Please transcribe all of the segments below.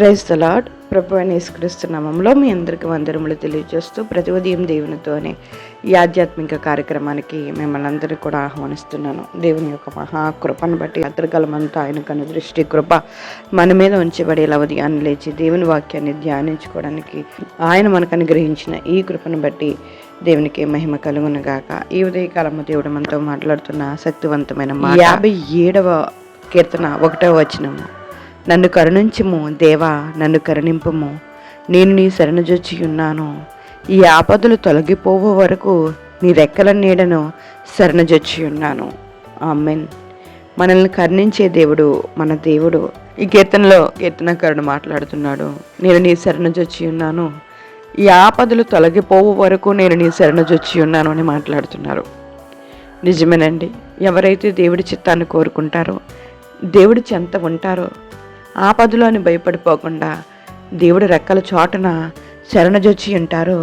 Praise the lord. ప్రభు అయిన యేసుక్రీస్తు నామములో మీ అందరికీ వందనములు తెలియజేస్తూ ప్రతి ఉదయం దేవునితోనే ఈ ఆధ్యాత్మిక కార్యక్రమానికి మిమ్మల్ని అందరినీ కూడా ఆహ్వానిస్తున్నాను. దేవుని యొక్క మహాకృపను బట్టి అద్రగలమంతా ఆయనకను దృష్టి కృప మన మీద ఉంచబడేలా ఉదయాన్ని లేచి దేవుని వాక్యాన్ని ధ్యానించుకోవడానికి ఆయన మనకు అనుగ్రహించిన ఈ కృపను బట్టి దేవునికి మహిమ కలుగును గాక. ఈ ఉదయకాలము దేవుడు మనతో మాట్లాడుతున్న శక్తివంతమైన 57వ కీర్తన 1వ వచనము. నన్ను కరుణించుము దేవా, నన్ను కరుణింపుము, నేను నీ శరణుజొచ్చి ఉన్నాను. ఈ ఆపదలు తొలగిపోవు వరకు నీ రెక్కల నీడను శరణుజొచ్చి ఉన్నాను. ఆమెన్. మనల్ని కరుణించే దేవుడు మన దేవుడు. ఈ కీర్తనకారుడు మాట్లాడుతున్నాడు, నేను నీ శరణుజొచ్చి ఉన్నాను, ఈ ఆపదలు తొలగిపోవు వరకు నేను నీ శరణుజొచ్చి ఉన్నాను అని మాట్లాడుతున్నారు. నిజమేనండి. ఎవరైతే దేవుడి చిత్తాన్ని కోరుకుంటారో, దేవుడి చెంత ఉంటారో, ఆపదలో అని భయపడిపోకుండా దేవుడి రెక్కల చోటున శరణజొచ్చి ఉంటారో,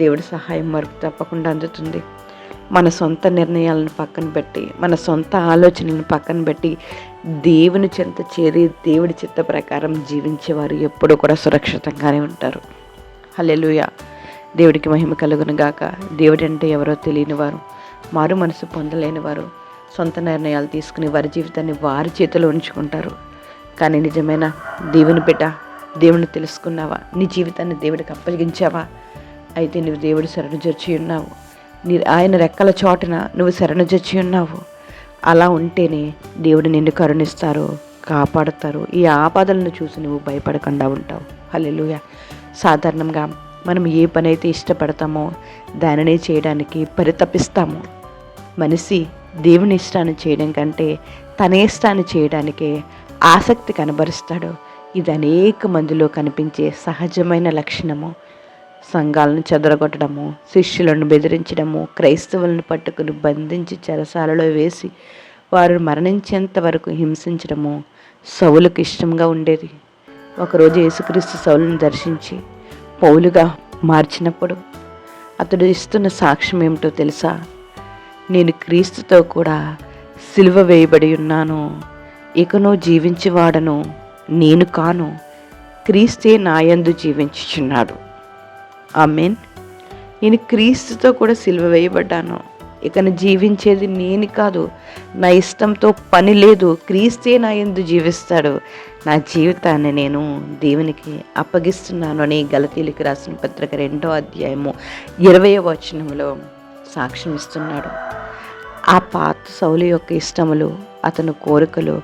దేవుడి సహాయం మరుపు తప్పకుండా అందుతుంది. మన సొంత నిర్ణయాలను పక్కన పెట్టి, మన సొంత ఆలోచనలను పక్కన పెట్టి దేవుని చెంత చేరి దేవుడి చిత్త ప్రకారం జీవించేవారు ఎప్పుడూ కూడా సురక్షితంగానే ఉంటారు. హల్లెలూయా. దేవుడికి మహిమ కలుగును గాక. దేవుడు అంటే ఎవరో తెలియనివారు, మారు మనసు పొందలేనివారు, సొంత నిర్ణయాలు తీసుకుని వారి జీవితాన్ని వారి చేతిలో ఉంచుకుంటారు. కానీ నిజమైన దేవుని బిడ్డ, దేవుని తెలుసుకున్నావా? నీ జీవితాన్ని దేవుడికి అప్పగించావా? అయితే నువ్వు దేవుడు శరణుజొచ్చి ఉన్నావు. ఆయన రెక్కల చోటున నువ్వు శరణుజొచ్చి ఉన్నావు. అలా ఉంటేనే దేవుడు నిన్ను కరుణిస్తారు, కాపాడుతారు. ఈ ఆపదలను చూసి నువ్వు భయపడకుండా ఉంటావు. హల్లెలూయా. సాధారణంగా మనం ఏ పని అయితే ఇష్టపడతామో దానినే చేయడానికి పరితపిస్తాము. మనిషి దేవుని ఇష్టాన్ని చేయడం కంటే తన ఇష్టాన్ని చేయడానికే ఆసక్తి కనబరుస్తాడు. ఇది అనేక మందిలో కనిపించే సహజమైన లక్షణము. సంఘాలను చెదరగొట్టడము, శిష్యులను బెదిరించడము, క్రైస్తవులను పట్టుకుని బంధించి చెరసాలలో వేసి వారు మరణించేంత వరకు హింసించడము సౌలుకు ఇష్టంగా ఉండేది. ఒకరోజు యేసుక్రీస్తు సౌలుని దర్శించి పౌలుగా మార్చినప్పుడు అతడు ఇస్తున్న సాక్ష్యం ఏమిటో తెలుసా? నేను క్రీస్తుతో కూడా సిలువ వేయబడి ఉన్నాను, ఇకను జీవించేవాడను నేను కాను, క్రీస్తే నాయందు జీవించుచున్నాడు. ఆమేన్. నేను క్రీస్తుతో కూడా సిలువ వేయబడ్డాను, ఇకను జీవించేది నేను కాదు, నా ఇష్టంతో పని లేదు, క్రీస్తే నాయందు జీవిస్తాడు, నా జీవితాన్ని నేను దేవునికి అప్పగిస్తున్నాను అని గలతీయులకు రాసిన పత్రిక 2వ అధ్యాయము 20వ వచనంలో సాక్ష్యం ఇస్తున్నాడు. ఆ పాత సౌలు యొక్క ఇష్టములు, అతని కోరికలు,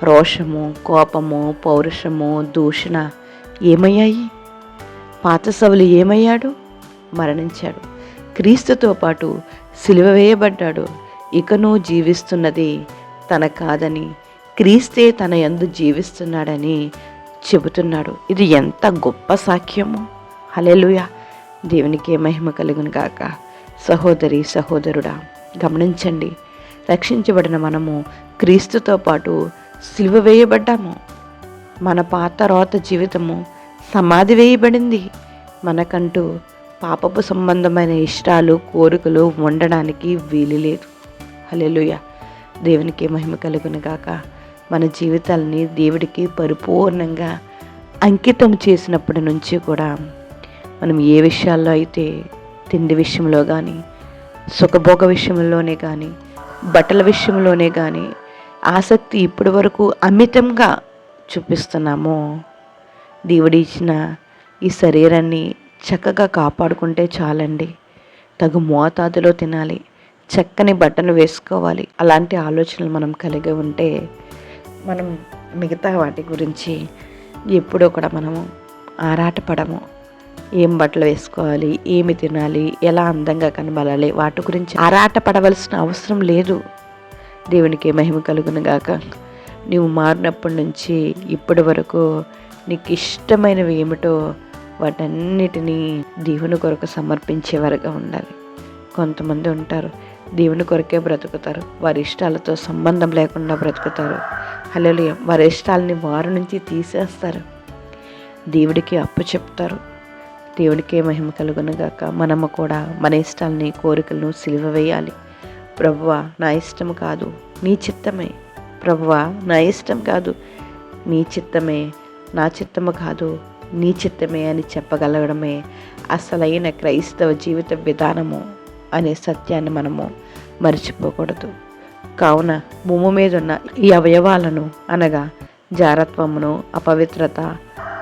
రోషము, కోపము, పౌరుషము, దూషణ ఏమయ్యాయి? పాత సౌలు ఏమయ్యాడు? మరణించాడు. క్రీస్తుతో పాటు సిలువ వేయబడ్డాడు. ఇకను జీవిస్తున్నది తన కాదని, క్రీస్తే తన యందు జీవిస్తున్నాడని చెబుతున్నాడు. ఇది ఎంత గొప్ప సాక్ష్యము! హల్లెలూయా. దేవునికే మహిమ కలుగును గాక. సహోదరి, సహోదరుడా, గమనించండి. రక్షించబడిన మనము క్రీస్తుతో పాటు సిలువ వేయబడ్డాము. మన పాత రోత జీవితము సమాధి వేయబడింది. మనకంటూ పాపపు సంబంధమైన ఇష్టాలు, కోరికలు ఉండడానికి వీలు లేదు. హల్లెలూయా. దేవునికి మహిమ కలుగును గాక. మన జీవితాలని దేవుడికి పరిపూర్ణంగా అంకితం చేసినప్పటి నుంచి కూడా మనం ఏ విషయాల్లో అయితే, తిండి విషయంలో కానీ, సుఖభోగ విషయంలోనే కానీ, బట్టల విషయంలోనే కానీ ఆసక్తి ఇప్పటి వరకు అమితంగా చూపిస్తున్నామో, దేవుడి ఇచ్చిన ఈ శరీరాన్ని చక్కగా కాపాడుకుంటే చాలండి. తగు మోతాదులో తినాలి, చక్కని బట్టలు వేసుకోవాలి. అలాంటి ఆలోచనలు మనం కలిగి ఉంటే మనం మిగతా వాటి గురించి ఎప్పుడూ కూడా మనము ఆరాటపడము. ఏం బట్టలు వేసుకోవాలి, ఏమి తినాలి, ఎలా అందంగా కనబడాలి, వాటి గురించి ఆరాటపడవలసిన అవసరం లేదు. దేవునికి మహిమ కలుగును గాక. నువ్వు మారినప్పటి నుంచి ఇప్పటి వరకు నీకు ఇష్టమైనవి ఏమిటో వాటన్నిటినీ దేవుని కొరకు సమర్పించేవారుగా ఉండాలి. కొంతమంది ఉంటారు, దేవుని కొరకే బ్రతుకుతారు, వారి ఇష్టాలతో సంబంధం లేకుండా బ్రతుకుతారు. హల్లెలూయా. వారి ఇష్టాలని వారి నుంచి తీసేస్తారు, దేవుడికి అప్పు చెప్తారు. దేవుడికే మహిమ కలుగును గాక. మనము కూడా మన ఇష్టాలని, కోరికలను సిలువ వేయాలి. ప్రభువా, నా ఇష్టం కాదు నీ చిత్తమే, ప్రభువా నా ఇష్టం కాదు నీ చిత్తమే నా చిత్తము కాదు నీ చిత్తమే అని చెప్పగలగడమే అసలైన క్రైస్తవ జీవిత విధానము అనే సత్యాన్ని మనము మర్చిపోకూడదు. కావున భూమి మీద ఉన్న ఈ అవయవాలను అనగా జారత్వమును, అపవిత్రత,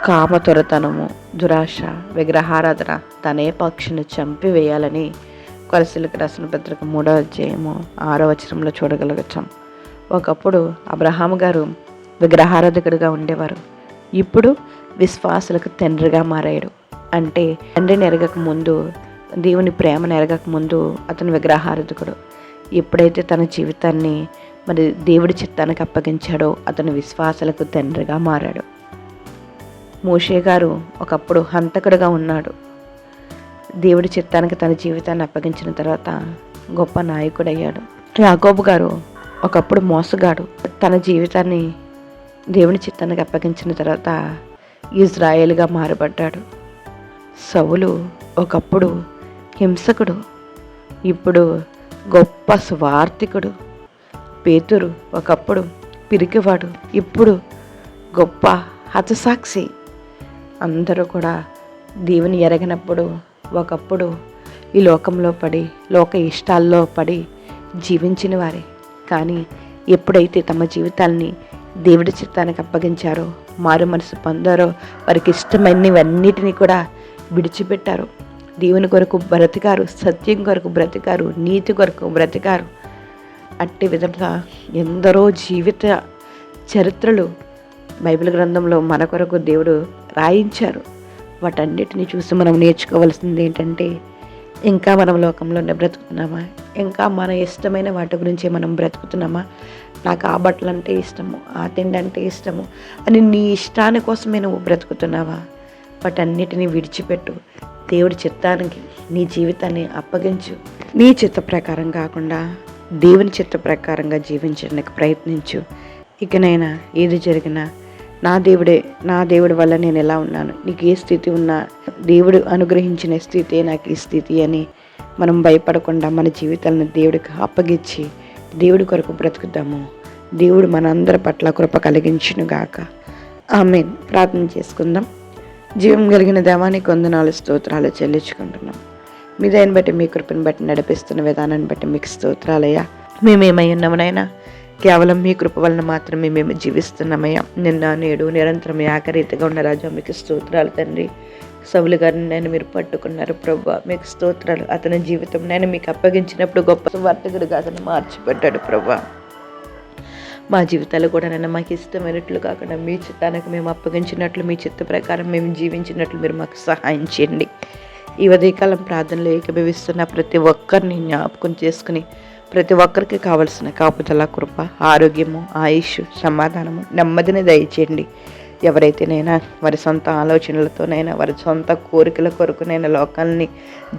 కామతొరతనము, దురాశ, విగ్రహారాధన తనే పక్షిని చంపివేయాలని కొలసీలకు రాసిన పత్రిక 3వ అధ్యాయము 6వ వచనంలో చూడగలుగుతాం. ఒకప్పుడు అబ్రహాము గారు విగ్రహారాధకుడిగా ఉండేవారు. ఇప్పుడు విశ్వాసులకు తండ్రిగా మారాడు. అంటే తండ్రిని ఎరగక ముందు, దేవుని ప్రేమను ఎరగక ముందు అతను విగ్రహారాధకుడు. ఎప్పుడైతే తన జీవితాన్ని మరి దేవుడి చిత్తానికి అప్పగించాడో అతను విశ్వాసులకు తండ్రిగా మారాడు. మోషే గారు ఒకప్పుడు హంతకుడిగా ఉన్నాడు. దేవుడి చిత్తానికి తన జీవితాన్ని అప్పగించిన తర్వాత గొప్ప నాయకుడయ్యాడు. యాకోబు గారు ఒకప్పుడు మోసగాడు. తన జీవితాన్ని దేవుని చిత్తానికి అప్పగించిన తర్వాత ఇజ్రాయేలుగా మారబడ్డాడు. సౌలు ఒకప్పుడు హింసకుడు, ఇప్పుడు గొప్ప స్వార్థికుడు. పేతురు ఒకప్పుడు పిరికివాడు, ఇప్పుడు గొప్ప హతసాక్షి. అందరూ కూడా దేవుని ఎరగనప్పుడు ఒకప్పుడు ఈ లోకంలో పడి, లోక ఇష్టాల్లో పడి జీవించిన వారే. కానీ ఎప్పుడైతే తమ జీవితాల్ని దేవుడి చిత్తానికి అప్పగించారో, మారు మనసు పొందారో, వారికి ఇష్టమైనవన్నిటినీ కూడా విడిచిపెట్టారు. దేవుని కొరకు బ్రతికారు, సత్యం కొరకు బ్రతికారు, నీతి కొరకు బ్రతికారు. అట్టి విధంగా ఎందరో జీవిత చరిత్రలు బైబిల్ గ్రంథంలో మన కొరకు దేవుడు రాయించారు. వాటన్నిటిని చూసి మనం నేర్చుకోవాల్సింది ఏంటంటే, ఇంకా మనం లోకంలోనే బ్రతుకుతున్నామా? ఇంకా మన ఇష్టమైన వాటి గురించి మనం బ్రతుకుతున్నామా? నాకు ఆ బట్టలు అంటే ఇష్టము, ఆ తిండి అంటే ఇష్టము అని నీ ఇష్టాని కోసమే నువ్వు బ్రతుకుతున్నావా? వాటన్నిటిని విడిచిపెట్టు. దేవుడి చిత్తానికి నీ జీవితాన్ని అప్పగించు. నీ చిత్త ప్రకారం కాకుండా దేవుని చిత్త ప్రకారంగా జీవించడానికి ప్రయత్నించు. ఇకనైనా ఏది జరిగినా నా దేవుడి వల్ల నేను ఎలా ఉన్నాను, నీకు ఏ స్థితి ఉన్నా దేవుడు అనుగ్రహించిన స్థితి నాకు ఈ స్థితి అని మనం భయపడకుండా మన జీవితాలను దేవుడికి అప్పగించి దేవుడి కొరకు బ్రతుకుతాము. దేవుడు మనందరి పట్ల కృప కలిగించునుగాక. ఆమేన్. ప్రార్థన చేసుకుందాం. జీవం కలిగిన దేవానికి వందనాలు, స్తోత్రాలు చెల్లించుకుంటున్నాం. మీ దయని బట్టి, మీ కృపను బట్టి, నడిపిస్తున్న విధానాన్ని బట్టి మీకు స్తోత్రాలయ్యా. మేమేమై ఉన్నామనైనా కేవలం మీ కృప వలన మాత్రమే మేము జీవిస్తున్నామయ్యా. నిన్న నేడు నిరంతరం ఏకరీతిగా ఉన్న రాజా మీకు స్తోత్రాలు తండ్రి. సౌలు గారిని నేను మీరు పట్టుకున్నారు ప్రభువా, మీకు స్తోత్రాలు. అతని జీవితం నేను మీకు అప్పగించినప్పుడు గొప్ప సువార్తికుడిగా అతను మార్చిపడ్డాడు ప్రభువా. మా జీవితాలు కూడా నన్ను మాకు ఇష్టమైనట్లు కాకుండా మీ చిత్తానికి మేము అప్పగించినట్లు, మీ చిత్త ప్రకారం మేము జీవించినట్లు మీరు మాకు సహాయం చేయండి. ఈ ఉదయకాలం ప్రార్థనలో ఏకీభవిస్తున్న ప్రతి ఒక్కరిని జ్ఞాపకం చేసుకుని ప్రతి ఒక్కరికి కావలసిన కాపుదల, కృప, ఆరోగ్యము, ఆయుష్, సమాధానము, నెమ్మదిని దయచేయండి. ఎవరైతేనైనా వారి సొంత ఆలోచనలతోనైనా వారి సొంత కోరికల కొరకునైనా లోకాలని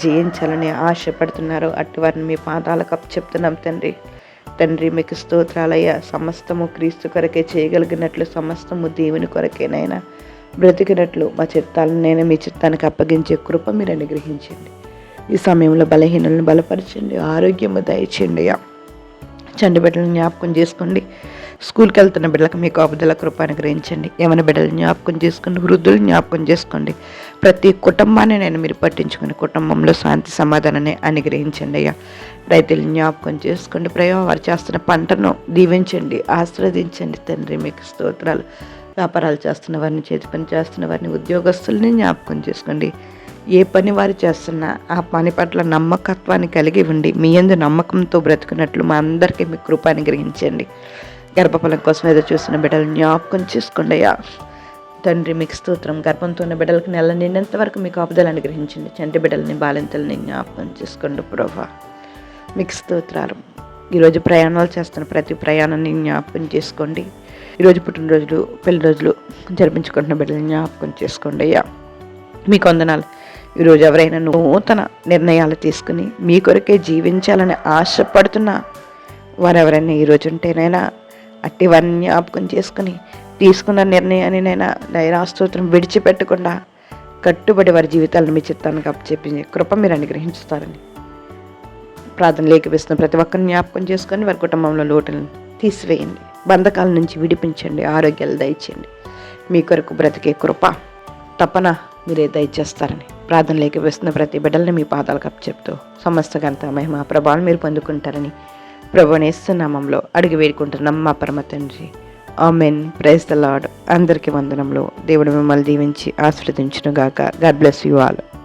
జయించాలని ఆశపడుతున్నారో అట్టి వారిని మీ పాదాలకు అప్పచెప్తున్నాం తండ్రి. మీకు స్తోత్రాలయ్యా. సమస్తము క్రీస్తు కొరకే చేయగలిగినట్లు, సమస్తము దేవుని కొరకేనైనా బ్రతికినట్లు మా చిత్తాలను నేను మీ చిత్తానికి అప్పగించే కృప మీరు అనుగ్రహించండి. ఈ సమయంలో బలహీనులను బలపరచండి, ఆరోగ్యము దయచేయండి అయ్యా. చంటి బిడ్డలను జ్ఞాపకం చేసుకోండి. స్కూల్కి వెళ్తున్న బిడ్డలకు మీ కాపుదల కృప అనుగ్రహించండి. యవన బిడ్డలు జ్ఞాపకం చేసుకోండి, వృద్ధులు జ్ఞాపకం చేసుకోండి. ప్రతి కుటుంబాన్ని నేను మీరు పట్టించుకుని కుటుంబంలో శాంతి సమాధానాన్ని అనుగ్రహించండి అయ్యా. రైతులు జ్ఞాపకం చేసుకోండి. వారు చేస్తున్న పంటను దీవించండి, ఆశీర్వదించండి తండ్రి. మీకు స్తోత్రాలు. వ్యాపారాలు చేస్తున్న వారిని, చేతి పని చేస్తున్న వారిని, ఉద్యోగస్తుల్ని జ్ఞాపకం చేసుకోండి. ఏ పని వారు చేస్తున్నా ఆ పని పట్ల నమ్మకత్వాన్ని కలిగి ఉండి మీ యందు నమ్మకంతో బ్రతుకున్నట్లు మా అందరికీ మీ కృప అనుగ్రహించండి. గర్భఫలం కోసం ఎదురు చూస్తున్న బిడ్డలు జ్ఞాపకం చేసుకోండి అయ్యా తండ్రి. మీకు స్తోత్రం. గర్భంతో ఉన్న బిడ్డలకు నెల నిండేంత వరకు మీకు కాపుదలు అనుగ్రహించండి. చంటి బిడ్డలని, బాలింతలని జ్ఞాపకం చేసుకోండి ప్రభా. మీకు స్తోత్రాలు. ఈరోజు ప్రయాణాలు చేస్తున్న ప్రతి ప్రయాణాన్ని జ్ఞాపకం చేసుకోండి. ఈరోజు పుట్టినరోజులు, పెళ్లి రోజులు జరిపించుకుంటున్న బిడ్డలని జ్ఞాపకం చేసుకోండి అయ్యా. మీకు వందనాలు. ఈరోజు ఎవరైనా నూతన నిర్ణయాలు తీసుకుని మీ కొరకే జీవించాలని ఆశపడుతున్నా వారెవరైనా ఈరోజు ఉంటేనైనా అట్టి వారిని జ్ఞాపకం చేసుకుని తీసుకున్న నిర్ణయాన్ని నైనా స్తోత్రం విడిచిపెట్టకుండా కట్టుబడి వారి జీవితాలను మీ చిత్తానికి అప్పచెప్పి కృప మీరు అనుగ్రహించుతారని ప్రార్థన లేఖిస్తున్న ప్రతి ఒక్కరిని జ్ఞాపకం చేసుకొని వారి కుటుంబంలో లోటులను తీసివేయండి. బంధకాల నుంచి విడిపించండి, ఆరోగ్యాలు దయచేయండి. మీ కొరకు బ్రతికే కృప తప్పన మీరే దయచేస్తారని ప్రార్థనలోకి వేస్తున్న ప్రతి బిడ్డల్ని మీ పాదాలకు అప్పచెప్తూ సమస్త ఘనత మహిమ ప్రభావాలు మీరు పొందుకుంటారని ప్రభునేస్తు నామంలో అడిగి వేడుకుంటున్నాం మా పరమ తండ్రి. ఆమెన్. Praise the lord. అందరికీ వందనంలో. దేవుడు మిమ్మల్ని దీవించి ఆశీర్వదించును గాక. God bless you all.